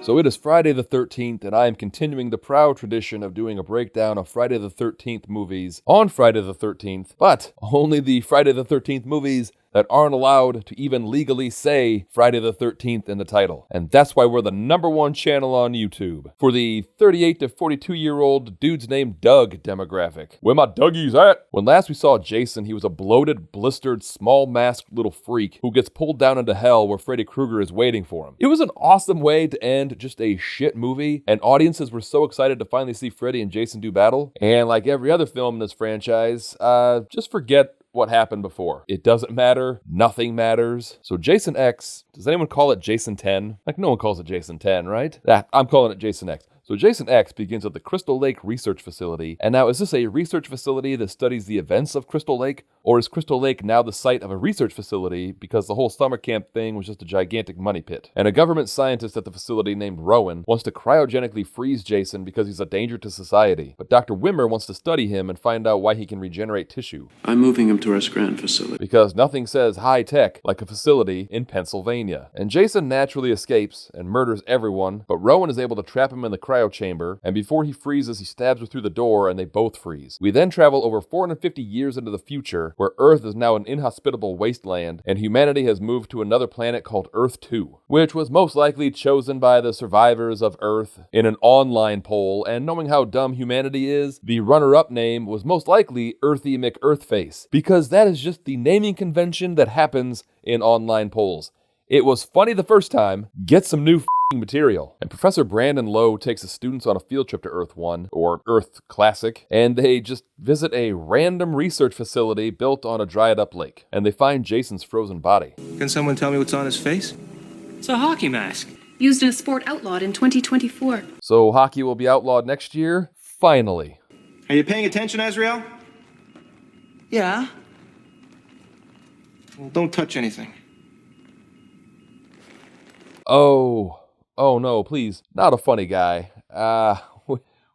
So it is Friday the 13th, and I am continuing the proud tradition of doing a breakdown of Friday the 13th movies on Friday the 13th, but only the Friday the 13th movies that aren't allowed to even legally say Friday the 13th in the title. And that's why we're the #1 channel on YouTube for the 38 to 42-year-old dudes named Doug demographic. Where my Dougies at? When last we saw Jason, he was a bloated, blistered, small-masked little freak who gets pulled down into hell where Freddy Krueger is waiting for him. It was an awesome way to end just a shit movie, and audiences were so excited to finally see Freddy and Jason do battle. And like every other film in this franchise, just forget what happened before. It doesn't matter. Nothing matters. So Jason X, does anyone call it Jason 10? Like, no one calls it Jason 10, right? I'm calling it Jason X. So Jason X begins at the Crystal Lake Research Facility. And now, is this a research facility that studies the events of Crystal Lake? Or is Crystal Lake now the site of a research facility because the whole summer camp thing was just a gigantic money pit? And a government scientist at the facility named Rowan wants to cryogenically freeze Jason because he's a danger to society. But Dr. Wimmer wants to study him and find out why he can regenerate tissue. I'm moving him to our Scranton facility. Because nothing says high-tech like a facility in Pennsylvania. And Jason naturally escapes and murders everyone, but Rowan is able to trap him in the cryo chamber, and before he freezes, he stabs her through the door, and they both freeze. We then travel over 450 years into the future, where Earth is now an inhospitable wasteland, and humanity has moved to another planet called Earth 2, which was most likely chosen by the survivors of Earth in an online poll, and knowing how dumb humanity is, the runner-up name was most likely Earthy McEarthface, because that is just the naming convention that happens in online polls. It was funny the first time, get some new material. And Professor Brandon Lowe takes his students on a field trip to Earth 1, or Earth Classic, and they just visit a random research facility built on a dried up lake. And they find Jason's frozen body. Can someone tell me what's on his face? It's a hockey mask. Used in a sport outlawed in 2024. So hockey will be outlawed next year? Finally. Are you paying attention, Azrael? Yeah. Well, don't touch anything. Oh no, please. Not a funny guy.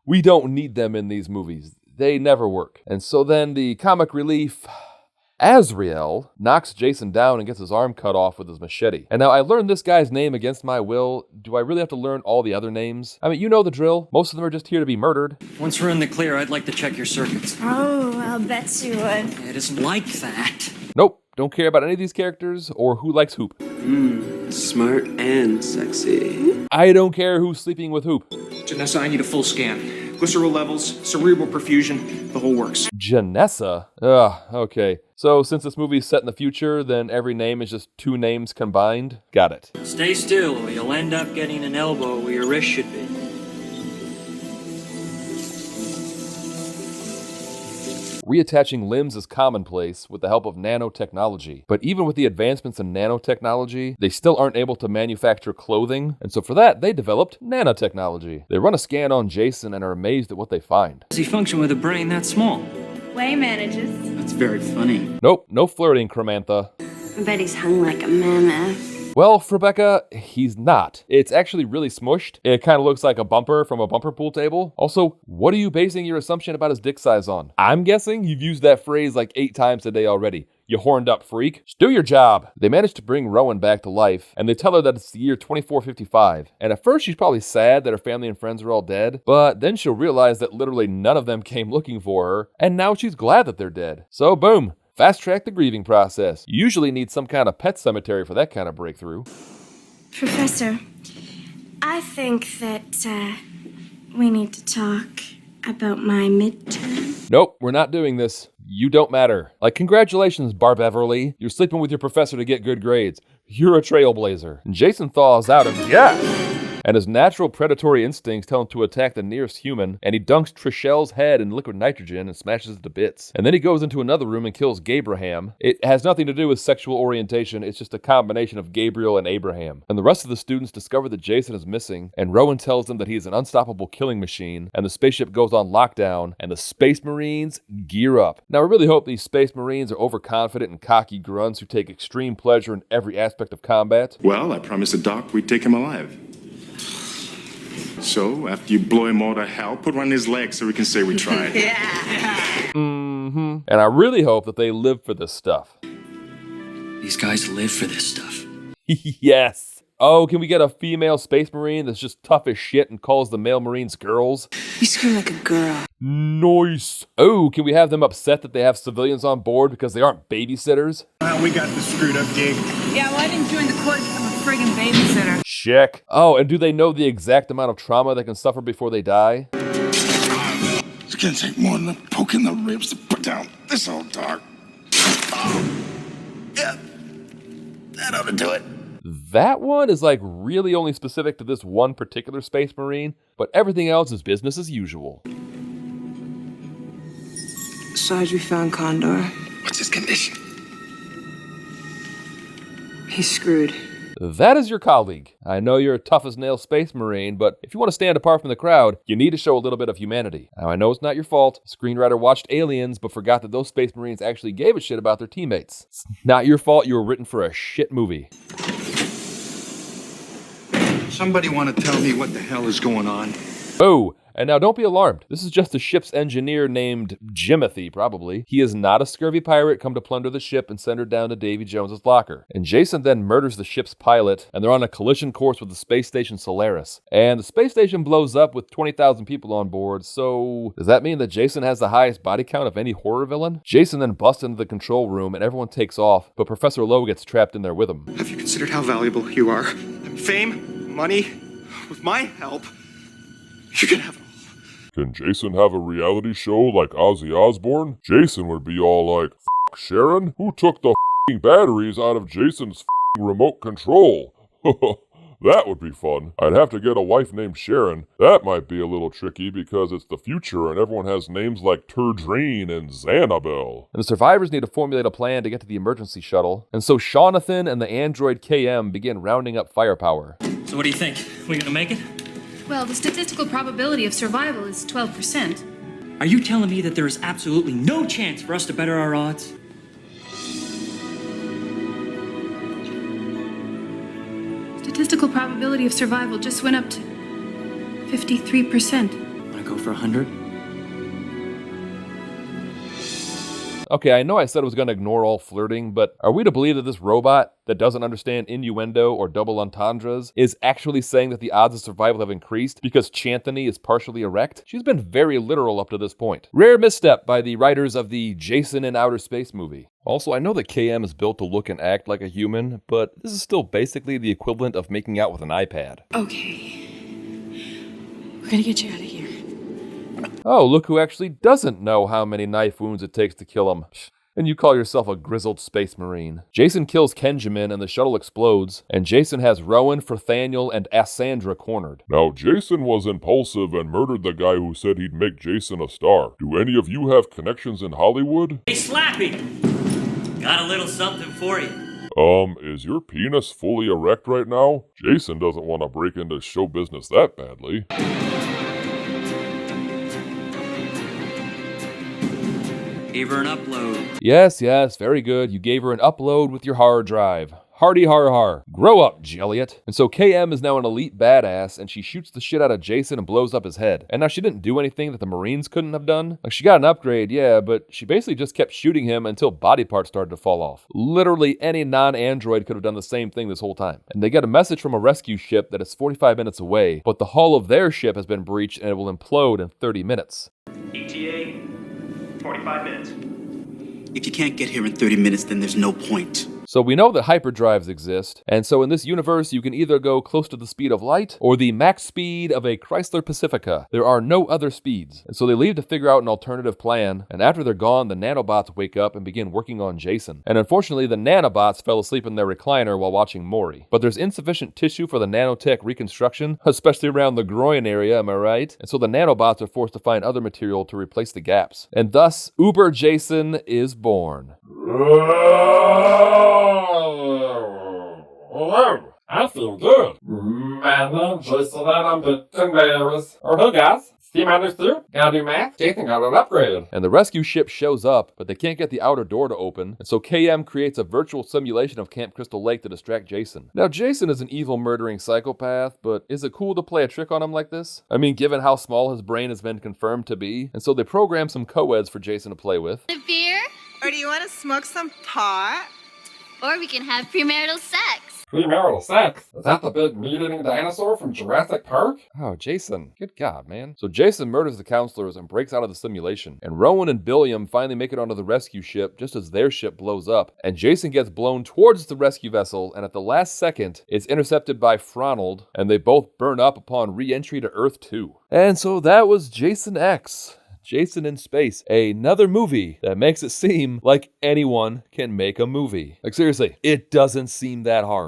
We don't need them in these movies. They never work. And so then the comic relief, Azrael, knocks Jason down and gets his arm cut off with his machete. And now I learned this guy's name against my will. Do I really have to learn all the other names? I mean, you know the drill. Most of them are just here to be murdered. Once we're in the clear, I'd like to check your circuits. Oh, I'll bet you would. It isn't like that. Nope. Don't care about any of these characters or who likes Hoop. Smart and sexy. I don't care who's sleeping with Hoop. Janessa, I need a full scan. Glycerol levels, cerebral perfusion, the whole works. Janessa? Ugh, okay. So since this movie is set in the future, then every name is just two names combined? Got it. Stay still, or you'll end up getting an elbow where your wrist should be. Reattaching limbs is commonplace with the help of nanotechnology. But even with the advancements in nanotechnology, they still aren't able to manufacture clothing. And so for that, they developed nanotechnology. They run a scan on Jason and are amazed at what they find. Does he function with a brain that small? Way manages. That's very funny. Nope, no flirting, Cramantha. I bet he's hung like a mammoth. Well, for Rebecca, he's not. It's actually really smushed. It kind of looks like a bumper from a bumper pool table. Also, what are you basing your assumption about his dick size on? I'm guessing you've used that phrase like 8 times today already. You horned up freak. Just do your job. They manage to bring Rowan back to life, and they tell her that it's the year 2455. And at first she's probably sad that her family and friends are all dead, but then she'll realize that literally none of them came looking for her, and now she's glad that they're dead. So boom. Fast track the grieving process. You usually need some kind of pet cemetery for that kind of breakthrough. Professor, I think that we need to talk about my midterm. Nope, we're not doing this. You don't matter. Like, congratulations, Barb Everly. You're sleeping with your professor to get good grades. You're a trailblazer. And Jason thaws out and and his natural predatory instincts tell him to attack the nearest human, and he dunks Trichelle's head in liquid nitrogen and smashes it to bits. And then he goes into another room and kills Gabraham. It has nothing to do with sexual orientation, it's just a combination of Gabriel and Abraham. And the rest of the students discover that Jason is missing, and Rowan tells them that he is an unstoppable killing machine, and the spaceship goes on lockdown, and the Space Marines gear up. Now, I really hope these Space Marines are overconfident and cocky grunts who take extreme pleasure in every aspect of combat. Well, I promised the doc we'd take him alive. So, after you blow him all to hell, put one in his leg so we can say we tried. And I really hope that they live for this stuff. These guys live for this stuff. Yes. Oh, can we get a female space marine that's just tough as shit and calls the male marines girls? You scream like a girl. Nice. Oh, can we have them upset that they have civilians on board because they aren't babysitters? Well, we got the screwed up gig. Yeah, well, I didn't join the corps to become a friggin' babysitter. Check. Oh, and do they know the exact amount of trauma they can suffer before they die? It's gonna take more than a poke in the ribs to put down this old dog. Yeah, that ought to do it. That one is like really only specific to this one particular space marine, but everything else is business as usual. Sarge, we found Condor. What's his condition? He's screwed. That is your colleague. I know you're a tough as nails space marine, but if you want to stand apart from the crowd, you need to show a little bit of humanity. Now, I know it's not your fault. The screenwriter watched Aliens, but forgot that those space marines actually gave a shit about their teammates. It's not your fault you were written for a shit movie. Somebody want to tell me what the hell is going on? Oh, and now don't be alarmed. This is just the ship's engineer named Jimothy, probably. He is not a scurvy pirate come to plunder the ship and send her down to Davy Jones's locker. And Jason then murders the ship's pilot, and they're on a collision course with the space station Solaris. And the space station blows up with 20,000 people on board, so does that mean that Jason has the highest body count of any horror villain? Jason then busts into the control room and everyone takes off, but Professor Lowe gets trapped in there with him. Have you considered how valuable you are? Fame, money, with my help, you can have it all. Can Jason have a reality show like Ozzy Osbourne? Jason would be all like, F*** Sharon? Who took the f***ing batteries out of Jason's f***ing remote control? That would be fun. I'd have to get a wife named Sharon. That might be a little tricky because it's the future and everyone has names like Turdrain and Xanabel. And the survivors need to formulate a plan to get to the emergency shuttle. And so Shaunathan and the android KM begin rounding up firepower. So what do you think? We gonna make it? Well, the statistical probability of survival is 12%. Are you telling me that there is absolutely no chance for us to better our odds? Statistical probability of survival just went up to 53%. Wanna go for 100? Okay, I know I said I was going to ignore all flirting, but are we to believe that this robot that doesn't understand innuendo or double entendres is actually saying that the odds of survival have increased because Chanthony is partially erect? She's been very literal up to this point. Rare misstep by the writers of the Jason in Outer Space movie. Also, I know that KM is built to look and act like a human, but this is still basically the equivalent of making out with an iPad. Okay. We're gonna get you out of here. Oh, look who actually doesn't know how many knife wounds it takes to kill him. And you call yourself a grizzled space marine. Jason kills Kenjamin and the shuttle explodes, and Jason has Rowan, Furthaniel, and Assandra cornered. Now, Jason was impulsive and murdered the guy who said he'd make Jason a star. Do any of you have connections in Hollywood? Hey, Slappy! Got a little something for you. Is your penis fully erect right now? Jason doesn't want to break into show business that badly. Gave her an upload. Yes, very good. You gave her an upload with your hard drive. Hardy har har. Grow up, Jelliot. And so KM is now an elite badass, and she shoots the shit out of Jason and blows up his head. And now she didn't do anything that the Marines couldn't have done. Like, she got an upgrade, yeah, but she basically just kept shooting him until body parts started to fall off. Literally any non-android could have done the same thing this whole time. And they get a message from a rescue ship that is 45 minutes away, but the hull of their ship has been breached and it will implode in 30 minutes. ETA, 45 minutes. If you can't get here in 30 minutes, then there's no point. So we know that hyperdrives exist, and so in this universe you can either go close to the speed of light or the max speed of a Chrysler Pacifica. There are no other speeds, and so they leave to figure out an alternative plan, and after they're gone, the nanobots wake up and begin working on Jason. And unfortunately, the nanobots fell asleep in their recliner while watching Maury. But there's insufficient tissue for the nanotech reconstruction, especially around the groin area, am I right? And so the nanobots are forced to find other material to replace the gaps. And thus, Uber Jason is born. Hello, I feel good. My name's Jason and I'm bit embarrassed. Oh, hey guys, Steam understood? Gotta do math? Jason got an upgrade. And the rescue ship shows up, but they can't get the outer door to open, and so KM creates a virtual simulation of Camp Crystal Lake to distract Jason. Now, Jason is an evil murdering psychopath, but is it cool to play a trick on him like this? I mean, given how small his brain has been confirmed to be, and so they program some co-eds for Jason to play with. A beer? Or do you want to smoke some pot? Or we can have premarital sex. Premarital sex? Is that the big meat-eating dinosaur from Jurassic Park? Oh, Jason. Good God, man. So Jason murders the counselors and breaks out of the simulation. And Rowan and Billiam finally make it onto the rescue ship just as their ship blows up. And Jason gets blown towards the rescue vessel, and at the last second, it's intercepted by Fronald, and they both burn up upon re-entry to Earth 2. And so that was Jason X. Jason in Space, another movie that makes it seem like anyone can make a movie. Like seriously, it doesn't seem that hard.